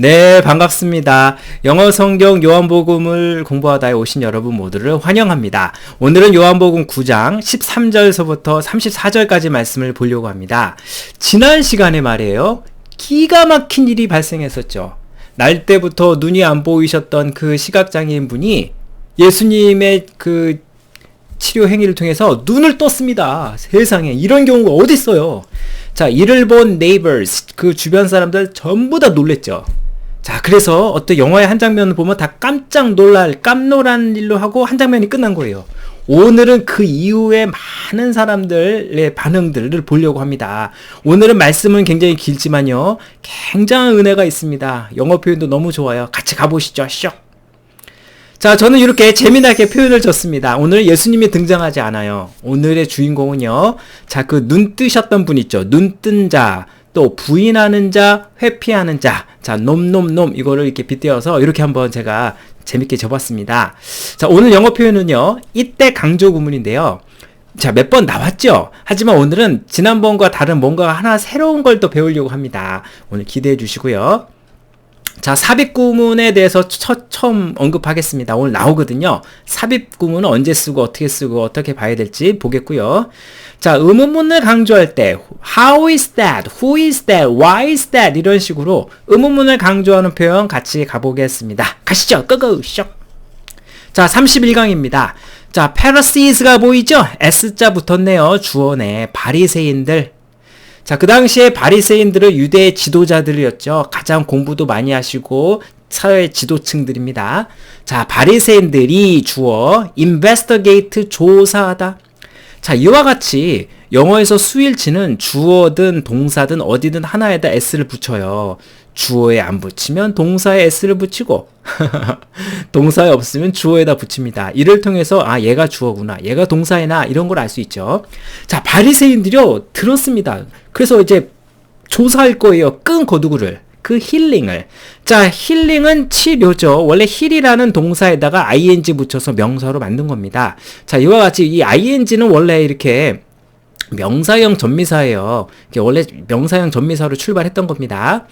네, 반갑습니다. 영어 성경 요한복음을 공부하다에 오신 여러분 모두를 환영합니다. 오늘은 요한복음 9장 13절서부터 34절까지 말씀을 보려고 합니다. 지난 시간에 말이에요. 기가 막힌 일이 발생했었죠. 날 때부터 눈이 안 보이셨던 그 시각장애인 분이 예수님의 그 치료 행위를 통해서 눈을 떴습니다. 세상에 이런 경우가 어디 있어요? 자, 이를 본 neighbors, 그 주변 사람들 전부 다 놀랬죠. 자, 그래서 어떤 영화의 한 장면을 보면 다 깜짝 놀랄, 깜놀한 일로 하고 한 장면이 끝난 거예요. 오늘은 그 이후에 많은 사람들의 반응들을 보려고 합니다. 오늘은 말씀은 굉장히 길지만요. 굉장한 은혜가 있습니다. 영어 표현도 너무 좋아요. 같이 가보시죠. 쇽. 자, 저는 이렇게 재미나게 표현을 줬습니다. 오늘 예수님이 등장하지 않아요. 오늘의 주인공은요. 자, 그 눈 뜨셨던 분 있죠. 눈 뜬 자, 또 부인하는 자, 회피하는 자. 자, 놈 이거를 이렇게 빗대어서 이렇게 한번 제가 재밌게 접었습니다. 자, 오늘 영어 표현은요. 이때 강조 구문인데요. 자, 몇 번 나왔죠? 하지만 오늘은 지난번과 다른 뭔가 하나 새로운 걸 또 배우려고 합니다. 오늘 기대해 주시고요. 자, 삽입 구문에 대해서 처음 언급하겠습니다. 오늘 나오거든요. 삽입 구문은 언제 쓰고 어떻게 봐야 될지 보겠고요. 자, 의문문을 강조할 때 how is that, who is that, why is that 이런 식으로 의문문을 강조하는 표현 같이 가보겠습니다. 가시죠. 고고 쇽. 자, 31강입니다. 자, Pharisees가 보이죠? S자 붙었네요. 주어네. 바리새인들. 자, 그 당시에 바리새인들은 유대의 지도자들이었죠. 가장 공부도 많이 하시고 사회 지도층들입니다. 자, 바리새인들이 주어 investigate 조사하다. 자, 이와 같이 영어에서 수일치는 주어든 동사든 어디든 하나에다 s를 붙여요. 주어에 안 붙이면 동사에 s를 붙이고 동사에 없으면 주어에다 붙입니다. 이를 통해서 아, 얘가 주어구나, 얘가 동사이나 이런 걸 알 수 있죠. 자, 바리새인들이요 들었습니다. 그래서 이제 조사할 거예요. 끈 거두구를, 그 힐링을. 자, 힐링은 치료죠. 원래 힐이라는 동사에다가 ing 붙여서 명사로 만든 겁니다. 자, 이와 같이 이 ing는 원래 이렇게 명사형 전미사예요. 원래 명사형 전미사로 출발했던 겁니다.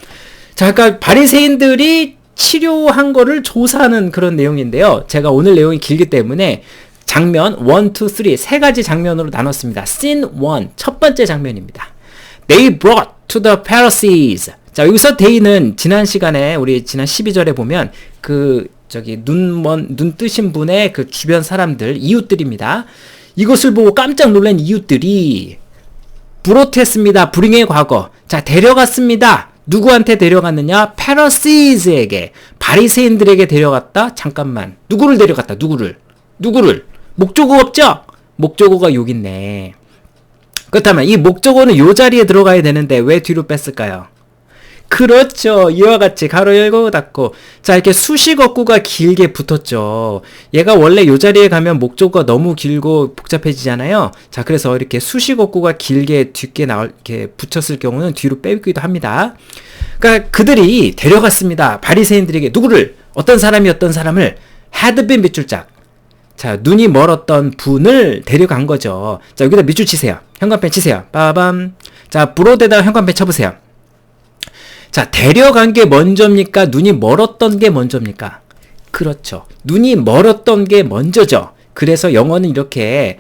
자, 그러니까 바리새인들이 치료한 거를 조사하는 그런 내용인데요. 제가 오늘 내용이 길기 때문에 장면 1, 2, 3 세 가지 장면으로 나눴습니다. Scene 1 첫 번째 장면입니다. They brought to the Pharisees. 자, 여기서 they는 지난 시간에 우리 지난 12절에 보면 눈 뜨신 분의 그 주변 사람들, 이웃들입니다. 이것을 보고 깜짝 놀란 이웃들이 brought 불행의 과거. 자, 데려갔습니다. 누구한테 데려갔느냐? Pharisees에게, 바리새인들에게 데려갔다. 잠깐만. 누구를 데려갔다? 누구를? 목적어 없죠? 목적어가 여기 있네. 그렇다면 이 목적어는 요 자리에 들어가야 되는데 왜 뒤로 뺐을까요? 그렇죠. 이와 같이 가로 열고 닫고. 자, 이렇게 수식어구가 길게 붙었죠. 얘가 원래 요 자리에 가면 목적어가 너무 길고 복잡해지잖아요. 자, 그래서 이렇게 수식어구가 길게 뒤에 이렇게 붙였을 경우는 뒤로 빼기도 합니다. 그러니까 그들이 데려갔습니다. 바리새인들에게 누구를? 어떤 사람을 had been 밑줄 짝. 자, 눈이 멀었던 분을 데려간 거죠. 자, 여기다 밑줄 치세요. 현관펜 치세요. 빠밤. 자, 브로드에다가 현관펜 쳐보세요. 자, 데려간 게 먼저입니까? 눈이 멀었던 게 먼저입니까? 그렇죠. 눈이 멀었던 게 먼저죠. 그래서 영어는 이렇게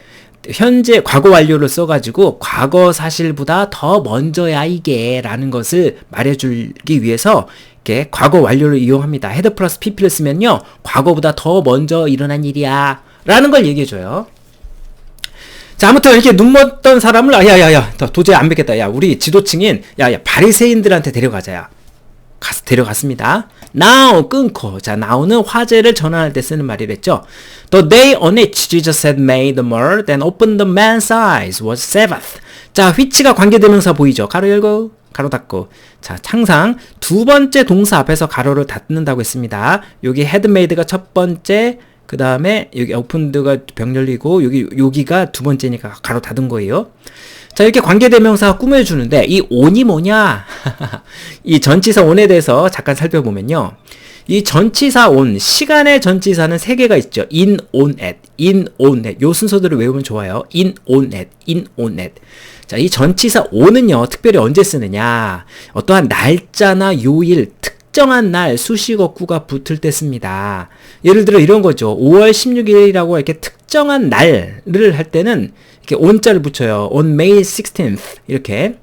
현재 과거 완료를 써가지고 과거 사실보다 더 먼저야 이게 라는 것을 말해주기 위해서 이렇게 과거 완료를 이용합니다. 헤드 플러스 pp를 쓰면요, 과거보다 더 먼저 일어난 일이야 라는 걸 얘기해줘요. 자, 아무튼 이렇게 눈 멀었던 사람을 야야야 도저히 안 뵙겠다. 야, 우리 지도층인 바리새인들한테 데려가자. 가서 데려갔습니다. Now 끊고. 자, now는 화제를 전환할 때 쓰는 말이랬죠. The day on which Jesus had made the mud and opened the man's eyes was Sabbath. 자, which가 관계대명사 보이죠? 가로 열고 가로 닫고. 자, 항상 두 번째 동사 앞에서 가로를 닫는다고 했습니다. 여기 had made가 첫 번째, 그 다음에 여기 오픈드가 병 열리고 여기가 두 번째니까 가로 닫은 거예요. 자, 이렇게 관계대명사가 꾸며주는데 이 on이 뭐냐? 이 전치사 on에 대해서 잠깐 살펴보면요. 이 전치사 on, 시간의 전치사는 세 개가 있죠. in, on, at. 요 순서대로 외우면 좋아요. in, on, at. 자, 이 전치사 on은요, 특별히 언제 쓰느냐? 어떠한 날짜나 요일, 특정한 날 수식어구가 붙을 때 씁니다. 예를 들어 이런 거죠. 5월 16일이라고 이렇게 특정한 날을 할 때는 이렇게 on자를 붙여요. on May 16th 이렇게.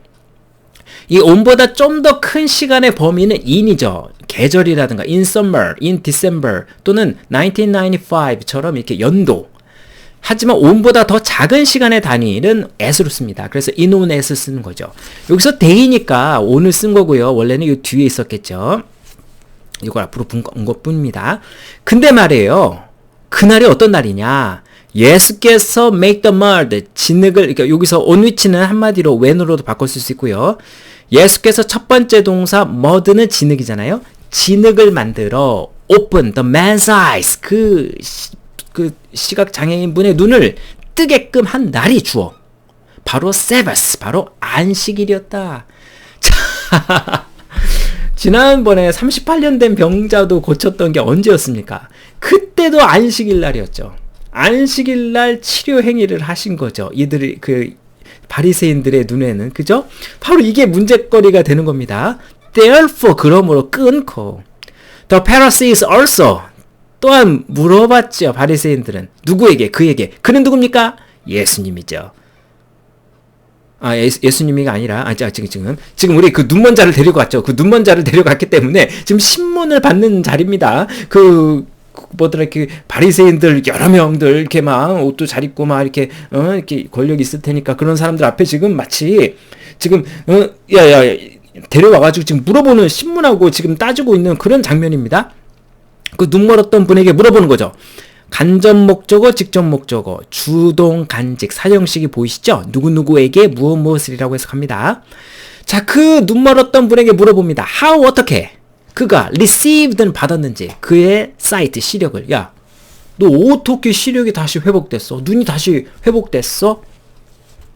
이 on보다 좀 더 큰 시간의 범위는 in이죠. 계절이라든가 in summer, in December 또는 1995처럼 이렇게 연도. 하지만 on보다 더 작은 시간의 단위는 as로 씁니다. 그래서 in on as 쓰는 거죠. 여기서 day니까 on을 쓴 거고요. 원래는 이 뒤에 있었겠죠. 이걸 앞으로 본 것뿐입니다. 근데 말이에요. 그날이 어떤 날이냐? 예수께서 make the mud, 진흙을, 그러니까 여기서 on which는 한마디로 when으로도 바꿔 쓸 수 있고요. 예수께서 첫 번째 동사 mud는 진흙이잖아요. 진흙을 만들어 open the man's eyes, 그 시각 장애인분의 눈을 뜨게끔 한 날이 주어. 바로 Sabbath, 바로 안식일이었다. 자, 지난번에 38년 된 병자도 고쳤던 게 언제였습니까? 그때도 안식일 날이었죠. 안식일 날 치료 행위를 하신 거죠. 이들이 바리새인들의 눈에는, 그죠? 바로 이게 문제거리가 되는 겁니다. Therefore, 그러므로 끊고 The Pharisees also, 또한 물어봤죠. 바리새인들은 누구에게? 그에게. 그는 누굽니까? 예수님이죠. 예수님이가 아니라, 지금 우리 그 눈먼 자를 데리고 갔죠. 그 눈먼 자를 데려갔기 때문에 지금 신문을 받는 자리입니다. 이렇게 바리새인들 여러 명들 이렇게 막 옷도 잘 입고 막 이렇게 이렇게 권력이 있을 테니까 그런 사람들 앞에 지금 마치 지금 데려와가지고 지금 물어보는, 신문하고 지금 따지고 있는 그런 장면입니다. 그 눈멀었던 분에게 물어보는 거죠. 간접 목적어, 직접 목적어, 주동, 간직, 사형식이 보이시죠? 누구누구에게 무엇이라고 해석합니다. 자, 그 눈멀었던 분에게 물어봅니다. How, 어떻게? 그가 received는 받았는지, 그의 sight, 시력을. 야, 너 어떻게 시력이 다시 회복됐어? 눈이 다시 회복됐어?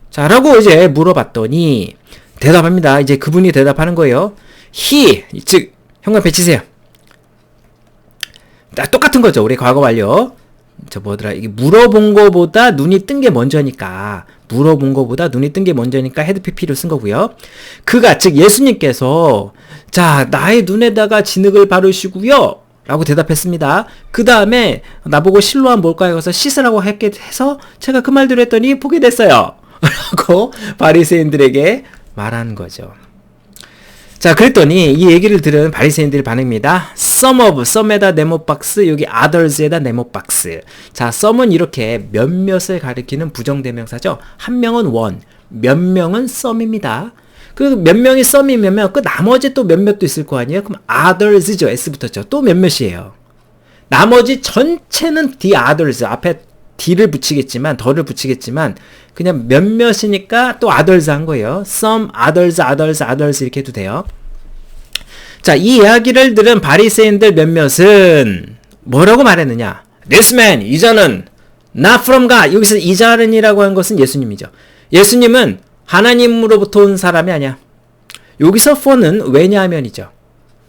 자, 라고 이제 물어봤더니 대답합니다. 이제 그분이 대답하는 거예요. He, 즉 현관 배치세요. 똑같은 거죠. 우리 과거 완료. 이게 물어본 거보다 눈이 뜬 게 먼저니까, 헤드 PP를 쓴 거고요. 그가, 즉 예수님께서, 자, 나의 눈에다가 진흙을 바르시고요 라고 대답했습니다. 그 다음에 나보고 실로한 뭘까요? 그래서 씻으라고 해서 제가 그 말대로 했더니 보게 됐어요 라고 바리새인들에게 말한 거죠. 자, 그랬더니 이 얘기를 들은 바리새인들의 반응입니다. some에다 네모박스, 여기 others에다 네모박스. 자, some은 이렇게 몇몇을 가리키는 부정대명사죠. 한 명은 one, 몇 명은 some입니다. 그 몇 명이 some이면 그 나머지 또 몇몇도 있을 거 아니에요? 그럼 others죠. S 붙었죠. 또 몇몇이에요. 나머지 전체는 the others, 앞에 D를 붙이겠지만, 더를 붙이겠지만, 그냥 몇몇이니까 또 others 한 거예요. some, others 이렇게 해도 돼요. 자, 이 이야기를 들은 바리새인들 몇몇은 뭐라고 말했느냐? This man, 이 자는 not from God. 여기서 이 자는이라고 한 것은 예수님이죠. 예수님은 하나님으로부터 온 사람이 아니야. 여기서 for는 왜냐하면이죠.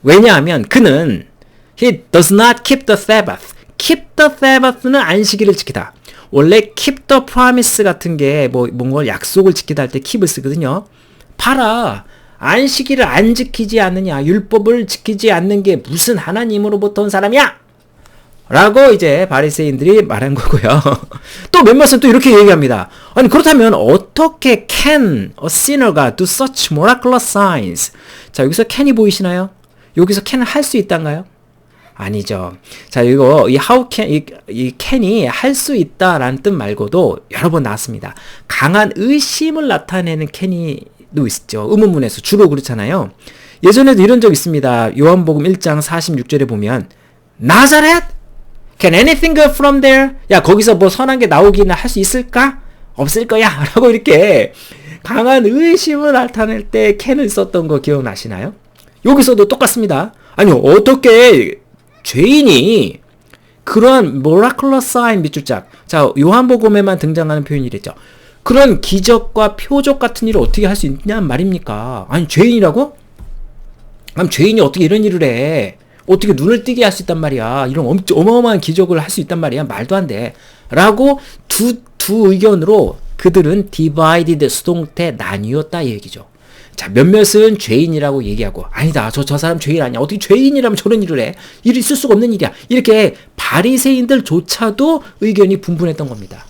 왜냐하면 그는 he does not keep the Sabbath. keep the Sabbath는 안식일을 지키다. 원래 keep the promise 같은 게 뭔가 약속을 지키다 할 때 keep을 쓰거든요. 봐라. 안식일을 안 지키지 않느냐. 율법을 지키지 않는 게 무슨 하나님으로부터 온 사람이야? 라고 이제 바리새인들이 말한 거고요. 또 몇몇은 또 이렇게 얘기합니다. 아니, 그렇다면 어떻게 can a sinner가 do such miraculous signs? 자, 여기서 can이 보이시나요? 여기서 can을 할 수 있단가요? 아니죠. 자, 이거 이 how can, 이 can이 할 수 있다라는 뜻 말고도 여러 번 나왔습니다. 강한 의심을 나타내는 can이도 있죠. 의문문에서 주로 그렇잖아요. 예전에도 이런 적 있습니다. 요한복음 1장 46절에 보면 나자렛? Can anything go from there? 야, 거기서 뭐 선한 게 나오기는 할 수 있을까? 없을 거야. 라고 이렇게 강한 의심을 나타낼 때 can을 썼던 거 기억나시나요? 여기서도 똑같습니다. 아니, 어떻게 죄인이 그러한 miraculous sign 밑줄 짝. 자, 요한복음에만 등장하는 표현이랬죠. 그런 기적과 표적 같은 일을 어떻게 할 수 있냐는 말입니까? 아니, 죄인이라고? 그럼 죄인이 어떻게 이런 일을 해? 어떻게 눈을 뜨게 할 수 있단 말이야? 이런 어마어마한 기적을 할 수 있단 말이야? 말도 안 돼. 라고 두 의견으로 그들은 divided 수동태 나뉘었다 이 얘기죠. 자, 몇몇은 죄인이라고 얘기하고, 아니다, 저 사람 죄인 아니야. 어떻게 죄인이라면 저런 일을 해? 일이 있을 수가 없는 일이야. 이렇게 바리새인들조차도 의견이 분분했던 겁니다.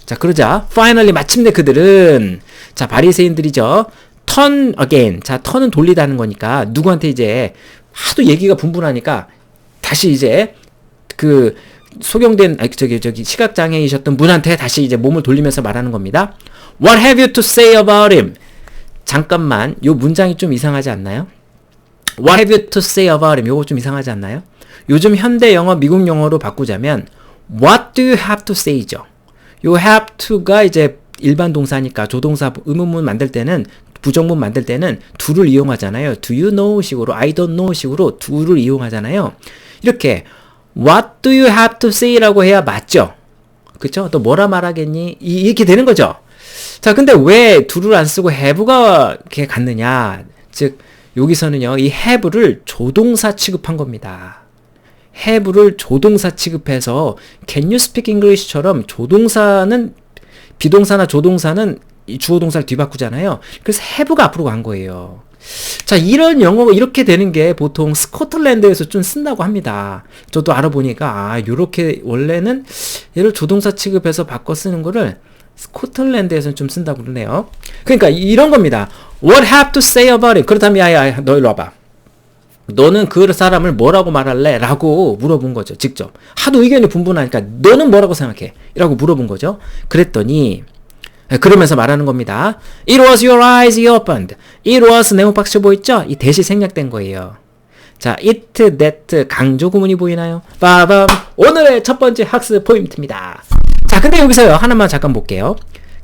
자, 그러자 finally 마침내 그들은, 자, 바리새인들이죠. turn again. 자, turn은 돌리다는 거니까 누구한테 이제 하도 얘기가 분분하니까 다시 이제 그 소경된 저기 시각장애이셨던 분한테 다시 이제 몸을 돌리면서 말하는 겁니다. What have you to say about him? 잠깐만, 요 문장이 좀 이상하지 않나요? What have you to say about him? 요거 좀 이상하지 않나요? 요즘 현대 영어, 미국 영어로 바꾸자면 What do you have to say죠. 요 have to가 이제 일반 동사니까 조동사 의문문 만들 때는, 부정문 만들 때는 do를 이용하잖아요. Do you know 식으로, I don't know 식으로 do를 이용하잖아요. 이렇게 What do you have to say라고 해야 맞죠? 그쵸? 또 뭐라 말하겠니? 이렇게 되는 거죠. 자, 근데 왜 do를 안 쓰고 have가 이렇게 갔느냐? 즉, 여기서는요, 이 have를 조동사 취급한 겁니다. have를 조동사 취급해서 can you speak English처럼 조동사는, 비동사나 조동사는 이 주어 동사를 뒤바꾸잖아요. 그래서 have가 앞으로 간 거예요. 자, 이런 영어가 이렇게 되는 게 보통 스코틀랜드에서 좀 쓴다고 합니다. 저도 알아보니까, 요렇게 원래는 얘를 조동사 취급해서 바꿔 쓰는 거를 스코틀랜드에서는 좀 쓴다고 그러네요. 그러니까 이런 겁니다. What have to say about it? 그렇다면, 야, 너 일로 와봐. 너는 그 사람을 뭐라고 말할래? 라고 물어본 거죠. 직접. 하도 의견이 분분하니까 너는 뭐라고 생각해? 라고 물어본 거죠. 그랬더니, 그러면서 말하는 겁니다. It was your eyes he opened. It was 네모박스 보이죠? 이 대시 생략된 거예요. 자, it, that 강조 구문이 보이나요? 빠밤! 오늘의 첫 번째 학습 포인트입니다. 자, 근데 여기서요, 하나만 잠깐 볼게요.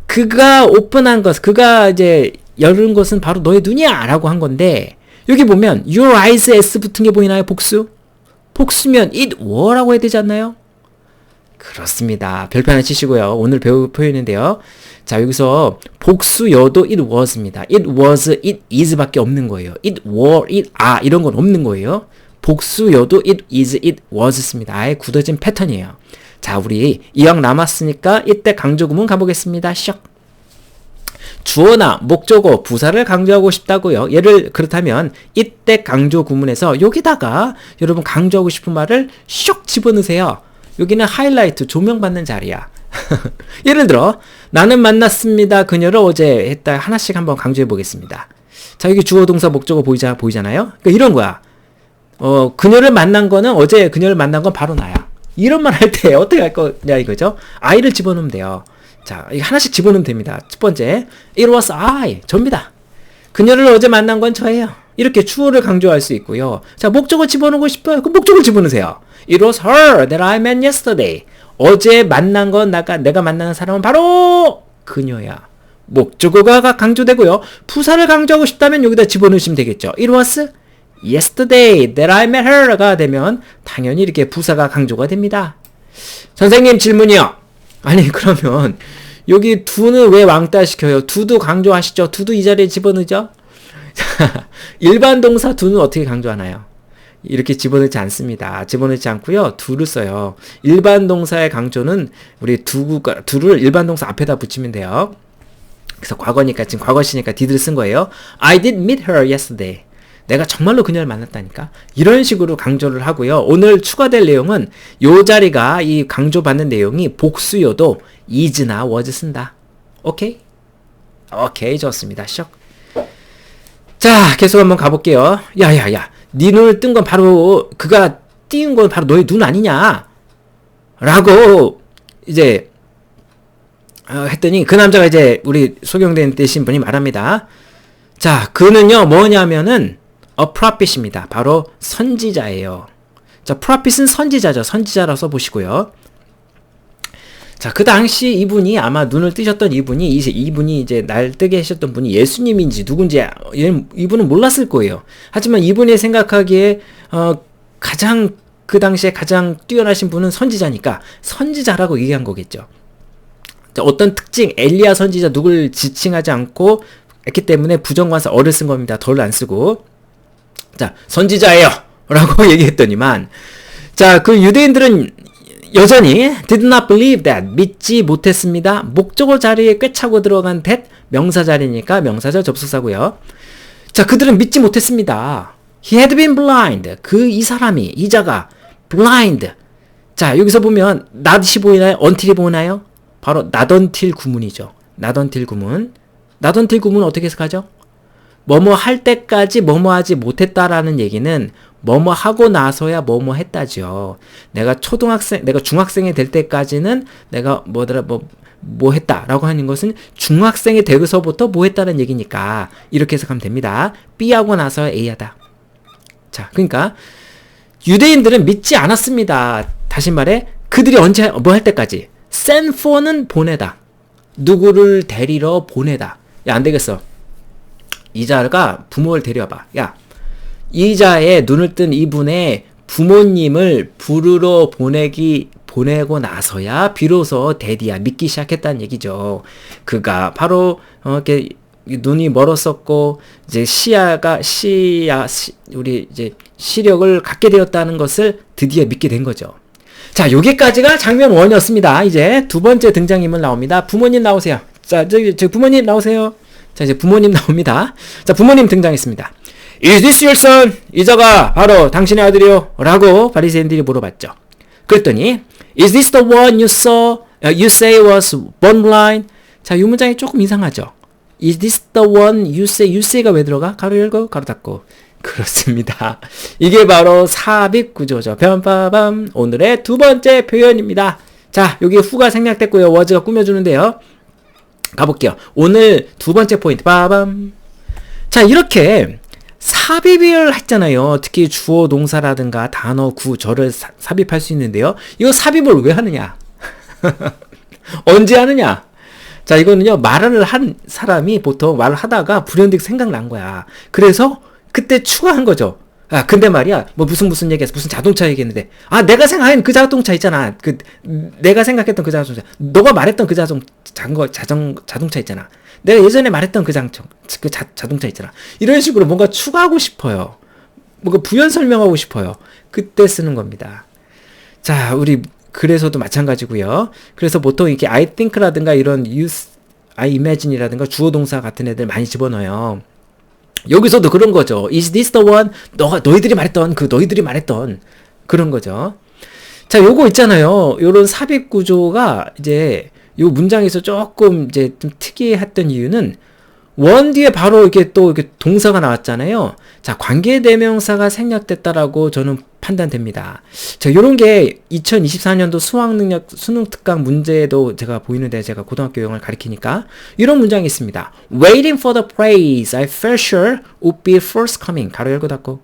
그가 오픈한 것, 그가 이제 열은 것은 바로 너의 눈이야! 라고 한 건데, 여기 보면 your eyes s 붙은 게 보이나요? 복수? 복수면 it were라고 해야 되지 않나요? 그렇습니다. 별표 하나 치시고요. 오늘 배울 표현인데요. 자, 여기서 복수여도 it was입니다. it was, it is 밖에 없는 거예요. it were, it are 이런 건 없는 거예요. 복수여도 it is, it was습니다. 아예 굳어진 패턴이에요. 자, 우리 이왕 남았으니까 이때 강조 구문 가보겠습니다. 샥. 주어나 목적어, 부사를 강조하고 싶다고요. 예를 그렇다면 이때 강조 구문에서 여기다가 여러분 강조하고 싶은 말을 슉 집어넣으세요. 여기는 하이라이트, 조명받는 자리야. 예를 들어 나는 만났습니다. 그녀를 어제 했다. 하나씩 한번 강조해 보겠습니다. 자, 여기 주어 동사 목적어 보이잖아요. 그러니까 이런 거야. 그녀를 만난 거는, 어제 그녀를 만난 건 바로 나야. 이런 말 할 때 어떻게 할 거냐 이거죠. I를 집어넣으면 돼요. 자, 이거 하나씩 집어넣으면 됩니다. 첫 번째, it was I, 접니다. 그녀를 어제 만난 건 저예요. 이렇게 주어를 강조할 수 있고요. 자, 목적어 집어넣고 싶어요. 그럼 목적을 집어넣으세요. It was her that I met yesterday. 어제 만난 건 내가 만나는 사람은 바로 그녀야. 목적어가 강조되고요. 부사를 강조하고 싶다면 여기다 집어넣으시면 되겠죠. It was yesterday that I met her가 되면 당연히 이렇게 부사가 강조가 됩니다. 선생님 질문이요. 아니, 그러면 여기 do는 왜 왕따 시켜요? do도 강조하시죠. do도 이 자리에 집어넣죠. 일반 동사 do는 어떻게 강조하나요? 이렇게 집어넣지 않습니다. 집어넣지 않고요. do를 써요. 일반 동사의 강조는 우리 do를 일반 동사 앞에다 붙이면 돼요. 그래서 과거니까, 지금 과거시니까 did를 쓴 거예요. I did meet her yesterday. 내가 정말로 그녀를 만났다니까. 이런 식으로 강조를 하고요. 오늘 추가될 내용은 요 자리가, 이 강조받는 내용이 복수여도 is나 was 쓴다. 오케이? 오케이, 좋습니다. 슉. 자, 계속 한번 가볼게요. 야야야, 네 눈을 뜬 건 바로, 그가 띄운 건 바로 너의 눈 아니냐? 라고 이제 했더니 그 남자가 이제 우리 소경된 되신 분이 말합니다. 자, 그는요 뭐냐면은 a prophet입니다. 바로 선지자예요. 자, prophet은 선지자죠. 선지자라 써보시고요. 자, 그 당시 이분이, 아마 눈을 뜨셨던 이분이 이제 날 뜨게 하셨던 분이 예수님인지 누군지 이분은 몰랐을 거예요. 하지만 이분이 생각하기에 가장 그 당시에 가장 뛰어나신 분은 선지자니까 선지자라고 얘기한 거겠죠. 자, 어떤 특징, 엘리야 선지자 누굴 지칭하지 않고 했기 때문에 부정관사 어를 쓴 겁니다. 덜 안 쓰고. 자, 선지자예요 라고 얘기했더니만, 자, 그 유대인들은 여전히 did not believe that 믿지 못했습니다. 목적어 자리에 꿰차고 들어간 that 명사 자리니까 명사절 접속사고요. 자, 그들은 믿지 못했습니다. He had been blind. 이 사람이 이자가 blind. 자, 여기서 보면 not이 보이나요? until이 보이나요? 바로 not until 구문이죠. not until 구문. not until 구문은 어떻게 해석하죠? 뭐뭐 할 때까지 뭐뭐 하지 못했다라는 얘기는 뭐뭐 하고 나서야 뭐뭐 했다죠. 내가 중학생이 될 때까지는 내가 뭐 했다라고 하는 것은 중학생이 되고서부터 뭐 했다는 얘기니까 이렇게 해석하면 됩니다. B하고 나서 A 하다. 자, 그러니까 유대인들은 믿지 않았습니다. 다시 말해 그들이 언제 뭐 할 때까지 send for는 보내다. 누구를 데리러 보내다. 야, 안 되겠어. 이자가 부모를 데려와봐. 야, 이자의 눈을 뜬 이분의 부모님을 부르러 보내고 나서야 비로소 데디야 믿기 시작했다는 얘기죠. 그가 바로 이렇게 눈이 멀었었고 이제 우리 이제 시력을 갖게 되었다는 것을 드디어 믿게 된 거죠. 자, 여기까지가 장면 1이었습니다. 이제 두 번째 등장인물 나옵니다. 부모님 나오세요. 자, 저기 부모님 나오세요. 자, 이제 부모님 나옵니다. 자, 부모님 등장했습니다. Is this your son? 이자가 바로 당신의 아들이요? 라고 바리새인들이 물어봤죠. 그랬더니 Is this the one you say was born blind? 자, 이 문장이 조금 이상하죠. Is this the one you say가 왜 들어가? 가로 열고 가로 닫고. 그렇습니다. 이게 바로 삽입 구조죠. 뺨빠밤. 오늘의 두 번째 표현입니다. 자, 여기 후가 생략됐고요. 워즈가 꾸며주는데요. 가볼게요. 오늘 두 번째 포인트. 빠밤. 자, 이렇게 삽입을 했잖아요. 특히 주어 동사라든가 단어, 구절을 삽입할 수 있는데요. 이거 삽입을 왜 하느냐? 언제 하느냐? 자, 이거는요, 말을 한 사람이 보통 말을 하다가 불현듯 생각난 거야. 그래서 그때 추가한 거죠. 아, 근데 말이야, 뭐 무슨 얘기했어. 무슨 자동차 얘기했는데. 아, 내가 생각한 그 자동차 있잖아. 내가 생각했던 그 자동차. 너가 말했던 그 자동차 있잖아. 내가 예전에 말했던 그 자동차 있잖아. 이런 식으로 뭔가 추가하고 싶어요. 뭔가 부연 설명하고 싶어요. 그때 쓰는 겁니다. 자, 우리 그래서도 마찬가지고요. 그래서 보통 이렇게 I think라든가 이런 I imagine이라든가 주어 동사 같은 애들 많이 집어넣어요. 여기서도 그런 거죠. Is this the one? 너희들이 말했던 그런 거죠. 자, 요거 있잖아요. 요런 삽입 구조가 이제 요 문장에서 조금 이제 좀 특이했던 이유는 원 뒤에 바로 이렇게 또 이렇게 동사가 나왔잖아요. 자, 관계대명사가 생략됐다라고 저는 판단됩니다. 자, 요런 게 2024년도 수능 특강 문제도 제가 보이는데 제가 고등학교 영어를 가르치니까 이런 문장이 있습니다. Waiting for the praise I felt sure would be first coming. 가로 열고 닫고.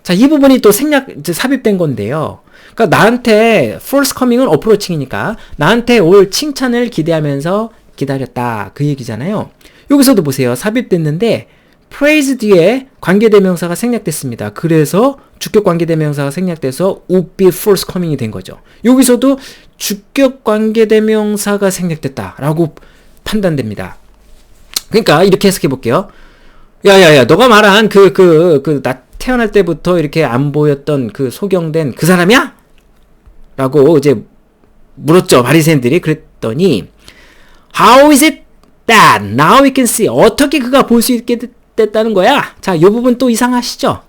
자, 이 부분이 또 삽입된 건데요. 그러니까 나한테 first coming은 approaching이니까 나한테 올 칭찬을 기대하면서 기다렸다. 그 얘기잖아요. 여기서도 보세요. 삽입됐는데 praise 뒤에 관계대명사가 생략됐습니다. 그래서 주격 관계대명사가 생략돼서 would be first coming이 된 거죠. 여기서도 주격 관계대명사가 생략됐다라고 판단됩니다. 그러니까 이렇게 해석해 볼게요. 야야야, 너가 말한 나 태어날 때부터 이렇게 안 보였던 그 소경된 그 사람이야? 라고 이제 물었죠. 바리새인들이. 그랬더니 How is it that now we can see? 어떻게 그가 볼 수 있게 됐다는 거야? 자, 이 부분 또 이상하시죠?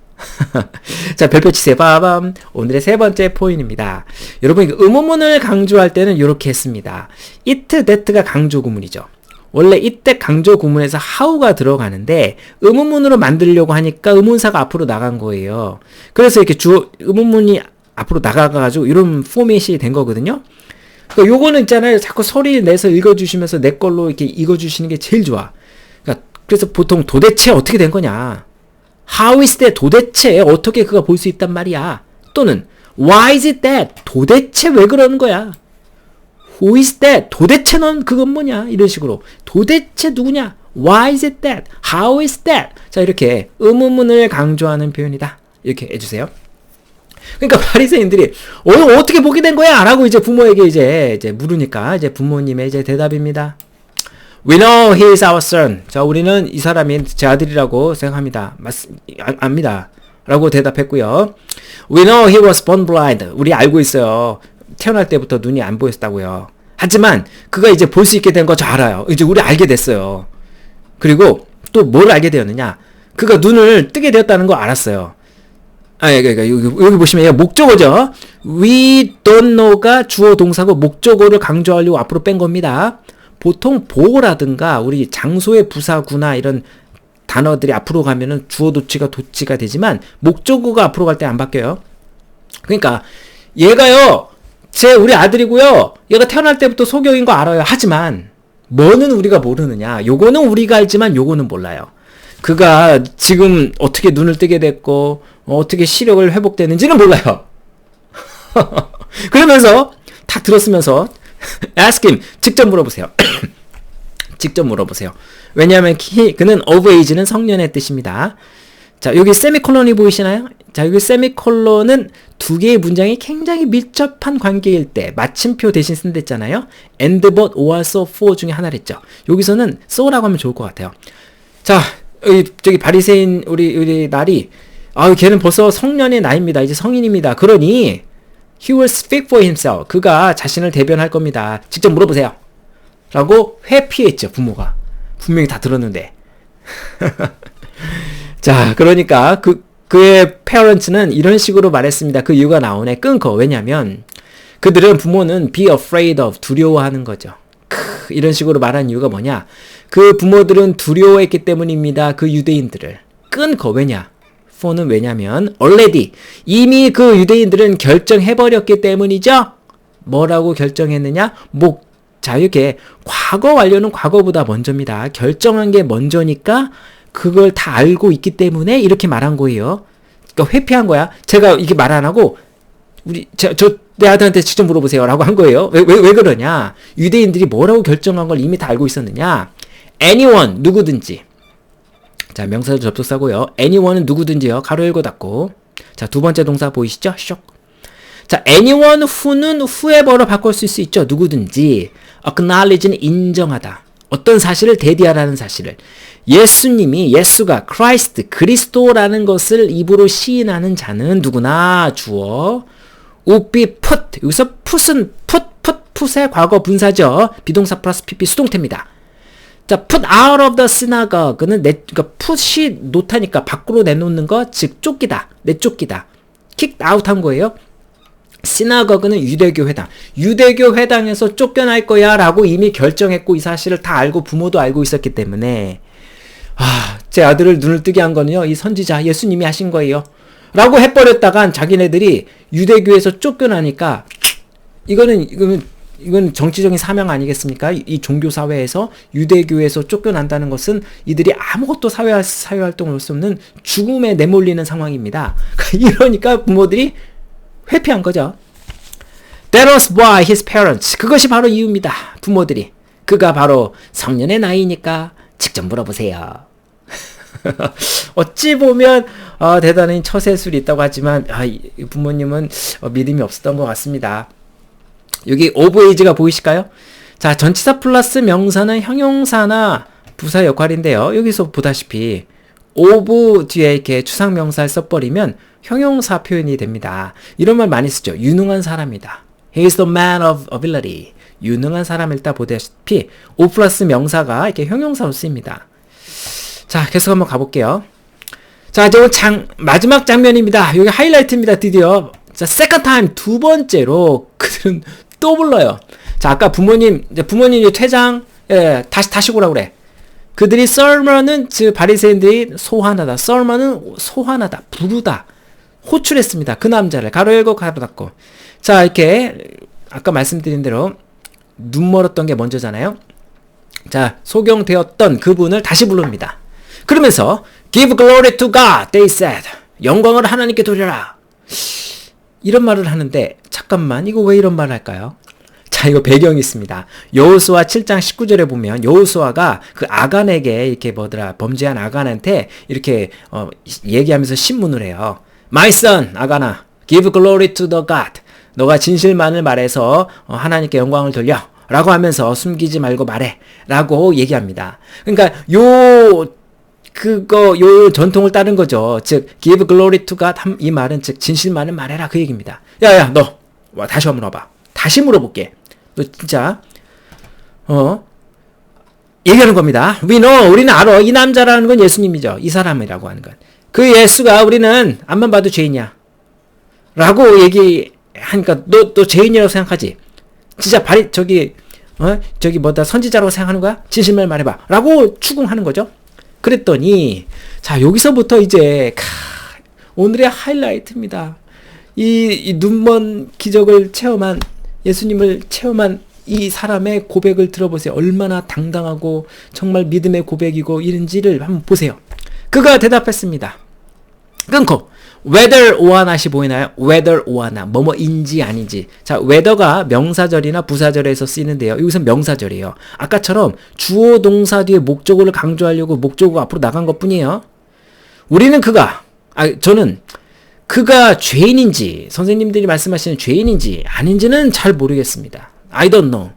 자, 별표 치세요. 빠밤. 오늘의 세 번째 포인트입니다. 여러분, 의문문을 강조할 때는 이렇게 했습니다. it, that가 강조 구문이죠. 원래 이때 강조 구문에서 how가 들어가는데 의문문으로 만들려고 하니까 의문사가 앞으로 나간 거예요. 그래서 이렇게 의문문이 앞으로 나가가지고 이런 포맷이 된 거거든요. 그러니까 요거는 있잖아요. 자꾸 소리 내서 읽어주시면서 내 걸로 이렇게 읽어주시는 게 제일 좋아. 그러니까 그래서 보통 도대체 어떻게 된 거냐? How is that? 도대체 어떻게 그가 볼 수 있단 말이야? 또는 Why is it that? 도대체 왜 그러는 거야? Who is that? 도대체 넌 그건 뭐냐? 이런 식으로 도대체 누구냐? Why is it that? How is that? 자, 이렇게 의문문을 강조하는 표현이다. 이렇게 해주세요. 그러니까 바리새인들이 어떻게 보게 된 거야? 라고 이제 부모에게 이제 물으니까 이제 부모님의 이제 대답입니다. We know he is our son. 자, 우리는 이 사람이 제 아들이라고 생각합니다. 압니다. 라고 대답했고요. We know he was born blind. 우리 알고 있어요. 태어날 때부터 눈이 안 보였다고요. 하지만 그가 이제 볼 수 있게 된 거 저 알아요. 이제 우리 알게 됐어요. 그리고 또 뭘 알게 되었느냐? 그가 눈을 뜨게 되었다는 거 알았어요. 그러니까 여기 보시면 목적어죠. We don't know가 주어 동사고 목적어를 강조하려고 앞으로 뺀 겁니다. 보통 보라든가 우리 장소의 부사구나 이런 단어들이 앞으로 가면은 주어 도치가 되지만 목적어가 앞으로 갈 때 안 바뀌어요. 그러니까 얘가요, 우리 아들이고요. 얘가 태어날 때부터 소경인 거 알아요. 하지만 뭐는 우리가 모르느냐? 요거는 우리가 알지만 요거는 몰라요. 그가 지금 어떻게 눈을 뜨게 됐고 어떻게 시력을 회복되는지는 몰라요. 그러면서 다 들었으면서 ask him, 직접 물어보세요. 직접 물어보세요. 왜냐하면 그는 of age는 성년의 뜻입니다. 자, 여기 세미콜론이 보이시나요? 자, 여기 세미콜론은 두 개의 문장이 굉장히 밀접한 관계일 때 마침표 대신 쓴댔잖아요. and, but, or, so, for 중에 하나랬죠. 여기서는 so라고 하면 좋을 것 같아요. 자, 저기 바리새인 우리 날이 걔는 벌써 성년의 나이입니다. 이제 성인입니다. 그러니 he will speak for himself. 그가 자신을 대변할 겁니다. 직접 물어보세요. 라고 회피했죠. 부모가. 분명히 다 들었는데. 자, 그러니까 그의 parents는 이런 식으로 말했습니다. 그 이유가 나오네. 끊고. 왜냐면 그들은 부모는 be afraid of, 두려워하는 거죠. 이런 식으로 말한 이유가 뭐냐? 그 부모들은 두려워했기 때문입니다. 그 유대인들을. 끊고. 왜냐? for는 왜냐면 already, 이미 그 유대인들은 결정해버렸기 때문이죠. 뭐라고 결정했느냐? 자, 이렇게 과거 완료는 과거보다 먼저입니다. 결정한 게 먼저니까 그걸 다 알고 있기 때문에 이렇게 말한 거예요. 그러니까 회피한 거야. 제가 이렇게 말 안 하고 내 아들한테 직접 물어보세요 라고 한 거예요. 왜 그러냐? 유대인들이 뭐라고 결정한 걸 이미 다 알고 있었느냐? anyone, 누구든지. 자, 명사도 접속사고요. anyone은 누구든지요. 가로 열고 닫고. 자, 두 번째 동사 보이시죠? 쇼. 자, anyone who는 whoever로 바꿀 수 있죠. 누구든지. acknowledge는 인정하다. 어떤 사실을 대디하라는 사실을. 예수가 Christ, 그리스도라는 것을 입으로 시인하는 자는 누구나 주어. would be put. 여기서 put은 put의 과거 분사죠. 비동사 플러스 pp 수동태입니다. 자, put out of the synagogue는 그러니까 put이 놓다니까 밖으로 내놓는 거, 즉 쫓기다, 내쫓기다, kicked out 한 거예요. synagogue는 유대교 회당, 유대교 회당에서 쫓겨날 거야라고 이미 결정했고 이 사실을 다 알고 부모도 알고 있었기 때문에 제 아들을 눈을 뜨게 한 거는요, 이 선지자 예수님이 하신 거예요. 라고 해버렸다간 자기네들이 유대교에서 쫓겨나니까 이건 정치적인 사명 아니겠습니까? 이 종교사회에서 유대교에서 쫓겨난다는 것은 이들이 아무것도 사회활동을 할 수 없는 죽음에 내몰리는 상황입니다. 이러니까 부모들이 회피한 거죠. That was why his parents, 그것이 바로 이유입니다. 부모들이. 그가 바로 성년의 나이니까 직접 물어보세요. 어찌 보면 대단히 처세술이 있다고 하지만 부모님은 믿음이 없었던 것 같습니다. 여기 of age가 보이실까요? 자, 전치사 플러스 명사는 형용사나 부사 역할인데요. 여기서 보다시피 of 뒤에 이렇게 추상명사를 써버리면 형용사 표현이 됩니다. 이런 말 많이 쓰죠. 유능한 사람이다. He is the man of ability. 유능한 사람일다 보다시피 of 플러스 명사가 이렇게 형용사로 쓰입니다. 자, 계속 한번 가볼게요. 자, 이제 마지막 장면입니다. 여기 하이라이트입니다. 드디어. 자, second time, 두 번째로 그들은 또 불러요. 자, 아까 부모님이 퇴장, 다시 오라고 그래. 그들이 sermon은, 즉, 바리새인들이 소환하다. sermon은 소환하다, 부르다, 호출했습니다. 그 남자를. 가로 열고 가로 닫고. 자, 이렇게, 아까 말씀드린 대로, 눈 멀었던 게 먼저잖아요. 자, 소경되었던 그분을 다시 부릅니다. 그러면서, give glory to God, they said. 영광을 하나님께 돌려라. 이런 말을 하는데, 잠깐만, 이거 왜 이런 말을 할까요? 자, 이거 배경이 있습니다. 여호수아 7장 19절에 보면 여호수아가 그 아간에게 이렇게 범죄한 아간한테 이렇게 얘기하면서 신문을 해요. My son, 아간아, give glory to the God. 너가 진실만을 말해서 하나님께 영광을 돌려. 라고 하면서 숨기지 말고 말해. 라고 얘기합니다. 그러니까 요 전통을 따른 거죠. 즉, give glory to God. 이 말은 즉, 진실만을 말해라. 그 얘기입니다. 야, 너, 다시 한번 와봐. 다시 물어볼게. 너 진짜 얘기하는 겁니다. We know, 우리는 알아. 이 남자라는 건 예수님이죠. 이 사람이라고 하는 건. 그 예수가 우리는 앞만 봐도 죄인이야. 라고 얘기하니까 너 죄인이라고 생각하지? 진짜 저기 선지자라고 생각하는 거야? 진실말 말해봐. 라고 추궁하는 거죠. 그랬더니 자, 여기서부터 이제 오늘의 하이라이트입니다. 이 눈먼 기적을 체험한 예수님을 체험한 이 사람의 고백을 들어보세요. 얼마나 당당하고 정말 믿음의 고백이고 이런지를 한번 보세요. 그가 대답했습니다. 끊고 whether 오하나시 보이나요? whether 오하나 뭐뭐인지 아닌지. 자, whether가 명사절이나 부사절에서 쓰이는데요. 여기서 명사절이에요. 아까처럼 주어 동사 뒤에 목적어를 강조하려고 목적어가 앞으로 나간 것뿐이에요. 우리는 저는 그가 죄인인지 선생님들이 말씀하시는 죄인인지 아닌지는 잘 모르겠습니다. I don't know.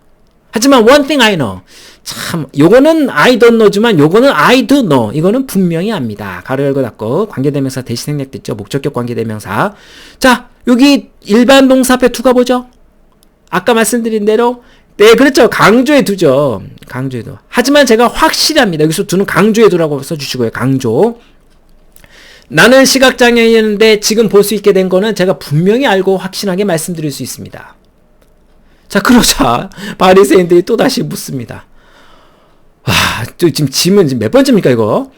하지만 one thing I know. 참, 요거는 I don't know지만 요거는 I do know. 이거는 분명히 압니다. 가로 열고 닫고 관계대명사 대시 생략됐죠. 목적격 관계대명사. 자, 여기 일반 동사 앞에 두가 보죠. 아까 말씀드린 대로 네, 그렇죠. 강조해 두죠. 강조해 두. 하지만 제가 확실히 합니다. 여기서 두는 강조해 두라고 써주시고요. 강조. 나는 시각장애인인데 지금 볼 수 있게 된 거는 제가 분명히 알고 확신하게 말씀드릴 수 있습니다. 자, 그러자 바리새인들이 또 다시 묻습니다. 지금 질문 몇 번째입니까 이거?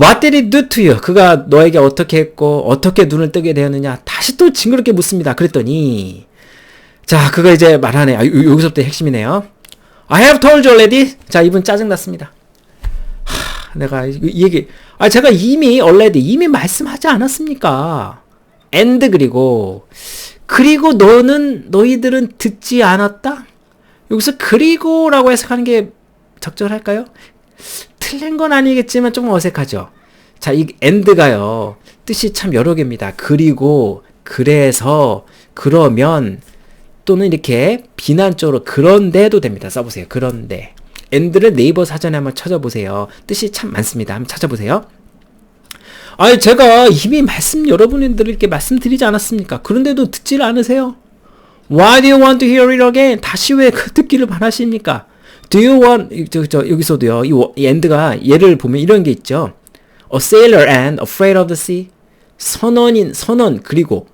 What did he do to you? 그가 너에게 어떻게 했고 어떻게 눈을 뜨게 되었느냐? 다시 또 징그럽게 묻습니다. 그랬더니 자, 그가 이제 말하네. 여기서부터 핵심이네요. I have told you already. 자, 이분 짜증났습니다. 내가 이 얘기 제가 이미 already 말씀하지 않았습니까? and 그리고 너희들은 듣지 않았다? 여기서 그리고라고 해석하는 게 적절할까요? 틀린 건 아니겠지만 좀 어색하죠. 자, 이 and가요. 뜻이 참 여러 개입니다. 그리고, 그래서, 그러면, 또는 이렇게 비난적으로 그런데도 됩니다. 써보세요. 그런데. and를 네이버 사전에 한번 찾아보세요. 뜻이 참 많습니다. 한번 찾아보세요. 제가 이미 여러분들에게 말씀드리지 않았습니까? 그런데도 듣지를 않으세요? Why do you want to hear it again? 다시 왜 듣기를 바라십니까? Do you want, 여기서도요, 이 and가 예를 보면 이런 게 있죠. A sailor and afraid of the sea. 선원, 그리고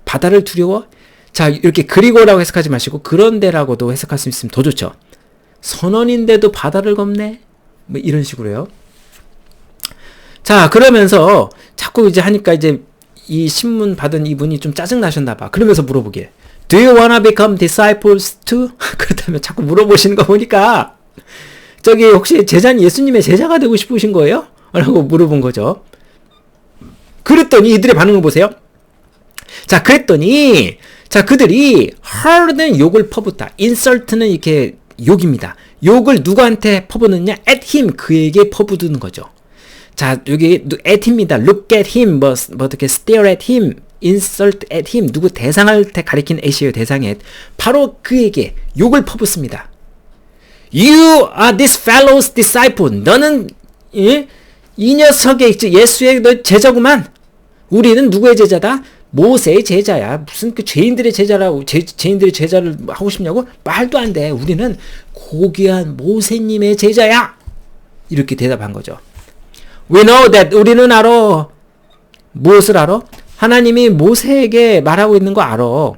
바다를 두려워? 자, 이렇게 그리고라고 해석하지 마시고, 그런데라고도 해석할 수 있으면 더 좋죠. 선원인데도 바다를 겁네? 뭐 이런 식으로요. 자, 그러면서 자꾸 이제 하니까 이제 이 신문 받은 이분이 좀 짜증나셨나봐. 그러면서 물어보게. Do you wanna become disciples too? 그렇다면 자꾸 물어보시는 거 보니까 혹시 예수님의 제자가 되고 싶으신 거예요? 라고 물어본 거죠. 그랬더니 이들의 반응을 보세요. 자, 그랬더니 그들이 hard는 욕을 퍼붓다. insult는 이렇게 욕입니다. 욕을 누구한테 퍼붓느냐? at him, 그에게 퍼붓는 거죠. 자, 여기 at him입니다. look at him, 어떻게 stare at him, insult at him, 누구 대상할 때 가리킨 at이에요. 대상 at. 바로 그에게 욕을 퍼붓습니다. You are this fellow's disciple. 너는 이 녀석의 예수의 너 제자구만. 우리는 누구의 제자다? 모세의 제자야. 무슨 그 죄인들의 제자라고 죄인들의 제자를 하고 싶냐고? 말도 안 돼. 우리는 고귀한 모세님의 제자야. 이렇게 대답한 거죠. We know that. 우리는 알아. 무엇을 알아? 하나님이 모세에게 말하고 있는 거 알아.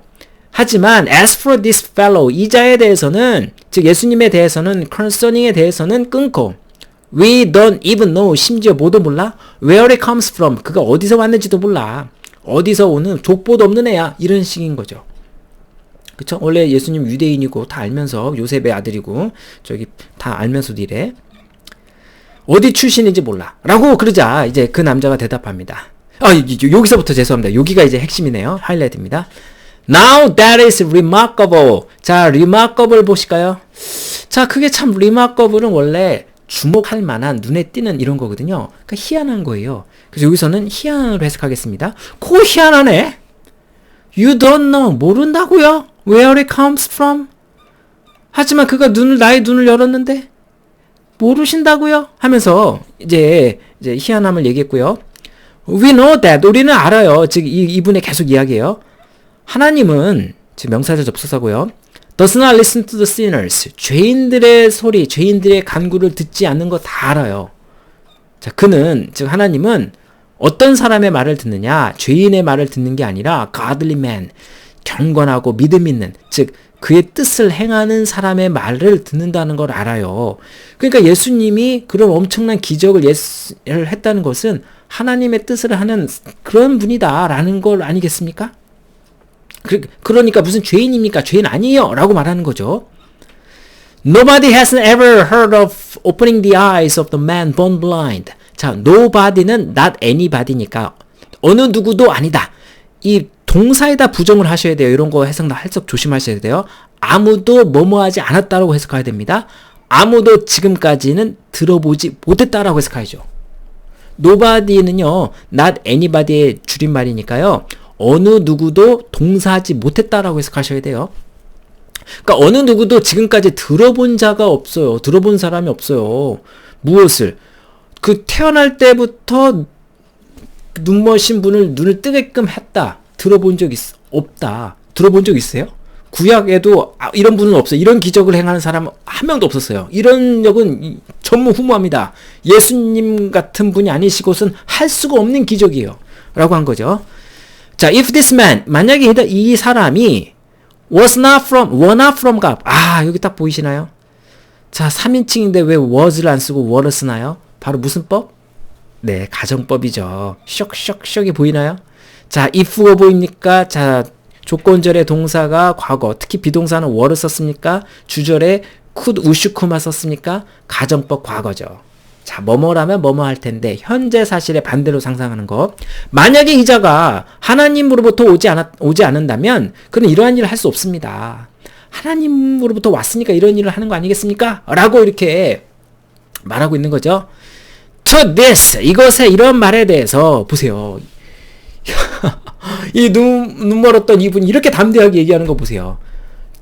하지만 as for this fellow, 이 자에 대해서는, 즉 예수님에 대해서는, concerning에 대해서는 끊고 we don't even know, 심지어 뭐도 몰라? where it comes from, 그가 어디서 왔는지도 몰라. 어디서 오는 족보도 없는 애야. 이런 식인 거죠. 그쵸? 원래 예수님 유대인이고 다 알면서 요셉의 아들이고 다 알면서도 이래. 어디 출신인지 몰라. 라고 그러자 이제 그 남자가 대답합니다. 여기서부터 죄송합니다. 여기가 이제 핵심이네요. 하이라이트입니다. Now that is remarkable. 자, remarkable 보실까요? 자, 그게 참 remarkable은 원래 주목할 만한, 눈에 띄는 이런 거거든요. 그러니까 희한한 거예요. 그래서 여기서는 희한으로 해석하겠습니다. 코 희한하네? You don't know. 모른다고요? Where it comes from? 하지만 그가 나의 눈을 열었는데 모르신다고요? 하면서 이제 희한함을 얘기했고요. We know that. 우리는 알아요. 즉 이분의 계속 이야기예요. 하나님은, 즉 명사절 접속사고요. does not listen to the sinners. 죄인들의 소리, 죄인들의 간구를 듣지 않는 거 다 알아요. 자, 그는, 즉 하나님은 어떤 사람의 말을 듣느냐? 죄인의 말을 듣는 게 아니라 godly man, 경건하고 믿음 있는, 즉 그의 뜻을 행하는 사람의 말을 듣는다는 걸 알아요. 그러니까 예수님이 그런 엄청난 기적을 했다는 것은 하나님의 뜻을 하는 그런 분이다라는 걸 아니겠습니까? 그러니까 무슨 죄인입니까? 죄인 아니에요 라고 말하는 거죠. Nobody has ever heard of opening the eyes of the man born blind. 자, nobody는 not anybody니까 어느 누구도 아니다. 이 동사에다 부정을 하셔야 돼요. 이런 거 해석 조심하셔야 돼요. 아무도 뭐뭐하지 않았다라고 해석해야 됩니다. 아무도 지금까지는 들어보지 못했다라고 해석하죠. nobody는요, not anybody의 줄임말이니까요. 어느 누구도 동사하지 못했다라고 해석하셔야 돼요. 그러니까 어느 누구도 지금까지 들어본 자가 없어요. 들어본 사람이 없어요. 무엇을? 그 태어날 때부터 눈머신 분을 눈을 뜨게끔 했다. 들어본 적 없다. 들어본 적 있어요? 구약에도 이런 분은 없어요. 이런 기적을 행하는 사람 한 명도 없었어요. 이런 적은 전무후무합니다. 예수님 같은 분이 아니시고선 할 수가 없는 기적이에요. 라고 한 거죠. 자, if this man, 만약에 이 사람이 were not from God. 여기 딱 보이시나요? 자, 3인칭인데 왜 was를 안 쓰고 were를 쓰나요? 바로 무슨 법? 네, 가정법이죠. 쇽 보이나요? 자, if가 보입니까? 자, 조건절의 동사가 과거, 특히 비동사는 were를 썼습니까? 주절에 could, would, could만 썼습니까? 가정법 과거죠. 자, 뭐뭐라면 뭐뭐 할 텐데 현재 사실의 반대로 상상하는 거. 만약에 이 자가 하나님으로부터 오지 않는다면 그는 이러한 일을 할 수 없습니다. 하나님으로부터 왔으니까 이런 일을 하는 거 아니겠습니까? 라고 이렇게 말하고 있는 거죠. To this, 이것에 이런 말에 대해서 보세요. 이 눈 멀었던 이분이 이렇게 담대하게 얘기하는 거 보세요.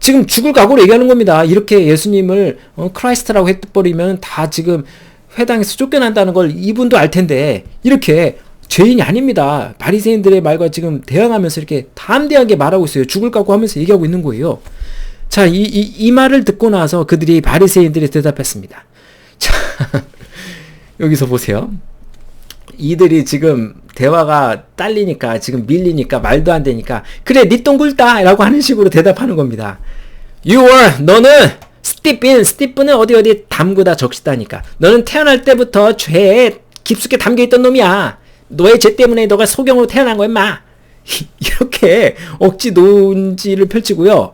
지금 죽을 각오로 얘기하는 겁니다. 이렇게 예수님을 크라이스트라고 해버리면 다 지금 회당에서 쫓겨난다는 걸 이분도 알 텐데 이렇게 죄인이 아닙니다. 바리새인들의 말과 지금 대항하면서 이렇게 담대하게 말하고 있어요. 죽을 각오하면서 얘기하고 있는 거예요. 자, 이 말을 듣고 나서 바리새인들이 대답했습니다. 자, 여기서 보세요. 이들이 지금 대화가 딸리니까 지금 밀리니까 말도 안 되니까 그래 네 똥 굴다 라고 하는 식으로 대답하는 겁니다. 너는 스티프는 어디 담그다 적시다니까. 너는 태어날 때부터 죄에 깊숙이 담겨있던 놈이야. 너의 죄 때문에 너가 소경으로 태어난 거야 인마. 이렇게 억지 논지를 펼치고요.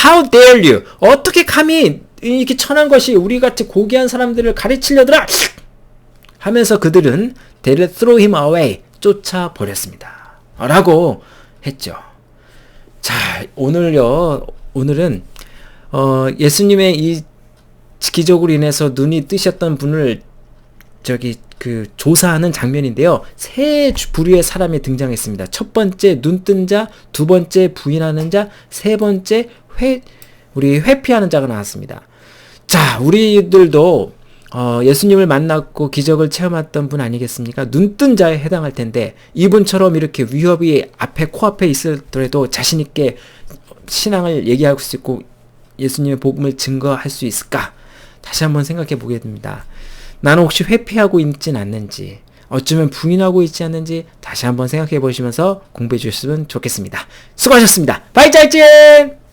How dare you? 어떻게 감히 이렇게 천한 것이 우리같이 고귀한 사람들을 가르치려더라 하면서 그들은 They threw him away, 쫓아버렸습니다 라고 했죠. 자, 오늘은 예수님의 이 기적으로 인해서 눈이 뜨셨던 분을 조사하는 장면인데요. 세 부류의 사람이 등장했습니다. 첫 번째 눈뜬 자, 두 번째 부인하는 자, 세 번째 회피하는 자가 나왔습니다. 자, 우리들도 예수님을 만났고 기적을 체험했던 분 아니겠습니까? 눈뜬 자에 해당할 텐데 이분처럼 이렇게 위협이 코앞에 있을더라도 자신 있게 신앙을 얘기할 수 있고 예수님의 복음을 증거할 수 있을까? 다시 한번 생각해 보게 됩니다. 나는 혹시 회피하고 있진 않는지, 어쩌면 부인하고 있지 않는지 다시 한번 생각해 보시면서 공부해 주셨으면 좋겠습니다. 수고하셨습니다. 바이짤찐!